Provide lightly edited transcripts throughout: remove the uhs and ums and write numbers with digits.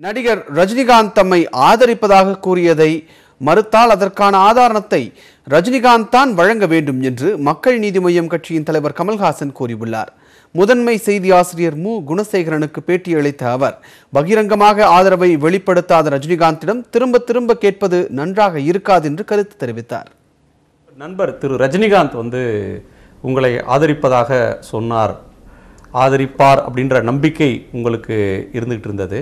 நடிகர் ரஜினிகாந்த் தம்மை ஆதரிப்பதாக கூறியதை மறுத்தால் அதற்கான ஆதாரத்தை ரஜினிகாந்த் தான் வழங்க வேண்டும் என்று மக்கள் நீதி மய்யம் கட்சியின் தலைவர் கமல்ஹாசன் கூறியுள்ளார். முதன்மை செய்தி ஆசிரியர் மு. குணசேகரனுக்கு பேட்டியளித்த அவர், பகிரங்கமாக ஆதரவை வெளிப்படுத்தாத ரஜினிகாந்திடம் திரும்ப திரும்ப கேட்பது நன்றாக இருக்காது என்று கருத்து தெரிவித்தார். நண்பர் திரு ரஜினிகாந்த் உங்களை ஆதரிப்பதாக சொன்னார், ஆதரிப்பார் அப்படின்ற நம்பிக்கை உங்களுக்கு இருந்துகிட்டு இருந்தது.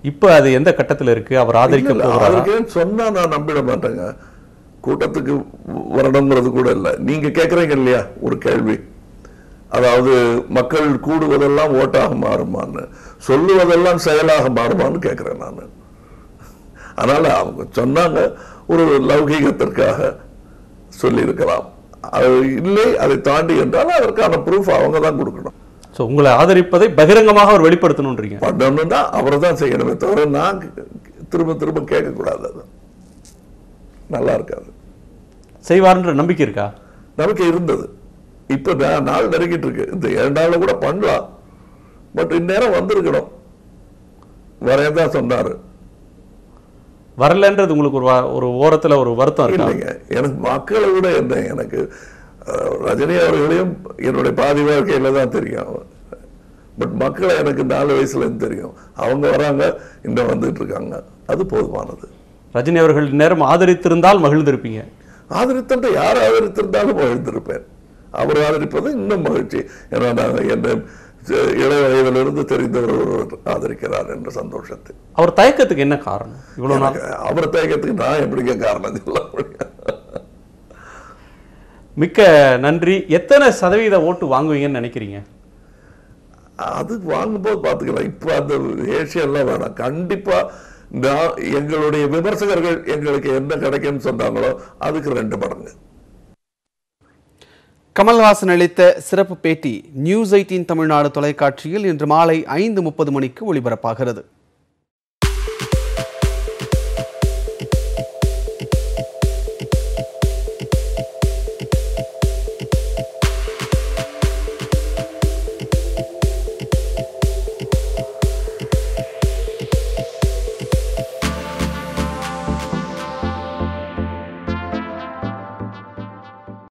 இப்ப அது எந்த கட்டத்தில் இருக்கு? அவர் ஆதரிக்க போகிறாரா? சொன்னா நான் நம்பிட மாட்டேங்க. கூட்டத்துக்கு வரணுங்கிறது கூட இல்லை. நீங்க கேட்கறீங்க இல்லையா ஒரு கேள்வி, அதாவது மக்கள் கூடுவதெல்லாம் ஓட்டாக மாறுமான்னு, சொல்லுவதெல்லாம் செயலாக மாறுமான்னு கேட்கிறேன் நான். அதனால அவங்க சொன்னாங்க, ஒரு லௌகீகத்திற்காக சொல்லி இருக்கலாம், இல்லை அதை தாண்டி என்றால் அதற்கான ப்ரூஃப் அவங்க தான் கொடுக்கணும். உங்களை ஆதரிப்பதை பகிரங்கமாக அவர் வெளிப்படுத்தணும்ன்றீங்க. பண்ணணும்னா அவரை தான் செய்யணுமே தவிர நான் திரும்ப திரும்ப கேட்கக்கூடாது. அது நல்லா இருக்காது. செய்வார்ன்ற நம்பிக்கை இருக்கா? நம்பிக்கை இருந்தது. இப்ப நாள் நெருங்கிட்டு இருக்கு. இந்த 2 நாள்ல கூட பண்ணலாம். பட் இந்நேரம் வந்திருக்கணும். வரையதான் சொன்னாரு. வரலன்றது உங்களுக்கு ஒரு ஓரத்துல ஒரு வருத்தம் இல்லைங்க. எனக்கு மக்களை விட என்ன, எனக்கு ரஜினி அவர்களையும் என்னுடைய பாதி வாழ்க்கையில தான் தெரியும். பட் மக்களை எனக்கு 4 வயசுல இருந்து தெரியும். அவங்க வராங்க, இன்னும் வந்துட்டு இருக்காங்க. அது போதுமானது. ரஜினி அவர்கள் நேரம் ஆதரித்திருந்தால் மகிழ்ந்திருப்பீங்க. ஆதரித்த யார் ஆதரித்திருந்தாலும் மகிழ்ந்திருப்பேன். அவர் ஆதரிப்பது இன்னும் மகிழ்ச்சி. ஏன்னா நாங்கள் என்ன இளைய வயதிலிருந்து தெரிந்தவர் ஆதரிக்கிறார் என்ற சந்தோஷத்தை. அவர் தயக்கத்துக்கு என்ன காரணம்? இவ்வளவு நாள் அவர் தயக்கத்துக்கு நான் எப்படிங்க காரணம் சொல்ல முடியும்? மிக்க நன்றி. எத்தனை சதவீத ஓட்டு வாங்குவீங்கன்னு நினைக்கிறீங்க? அது வாங்கும்போது பார்த்துக்கலாம். இப்போ அந்த ஏசியெல்லாம் வேணாம். கண்டிப்பா எங்களுடைய விமர்சகர்கள் எங்களுக்கு என்ன கிடைக்கும்னு சொன்னாங்களோ அதுக்கு 2 மடங்கு. கமல்ஹாசன் அளித்த சிறப்பு பேட்டி நியூஸ் 18 தமிழ்நாடு தொலைக்காட்சியில் இன்று மாலை 5:30 மணிக்கு ஒளிபரப்பாகிறது.